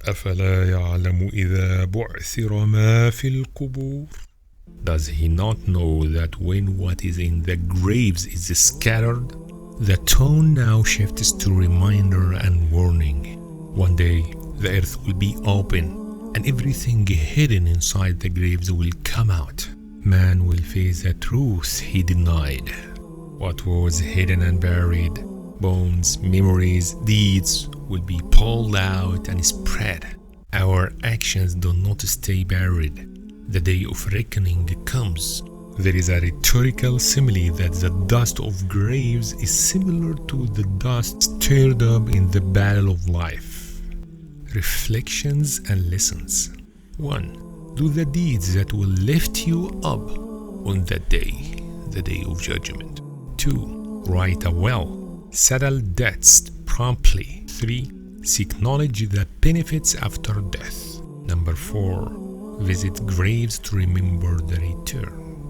أفلا يعلم إذا بعثر ما في القبور. Does he not know that when what is in the graves is scattered? The tone now shifts to reminder and warning. One day the earth will be open and everything hidden inside the graves will come out. Man will face the truth he denied. What was hidden and buried, bones, memories, deeds, will be pulled out and spread. Our actions do not stay buried. The day of reckoning comes. There is a rhetorical simile that the dust of graves is similar to the dust stirred up in the battle of life. Reflections and lessons. 1. Do the deeds that will lift you up on that day, the day of judgment. 2. Write a will. Settle debts promptly. 3. Seek knowledge that benefits after death. Number 4. Visit graves to remember the return.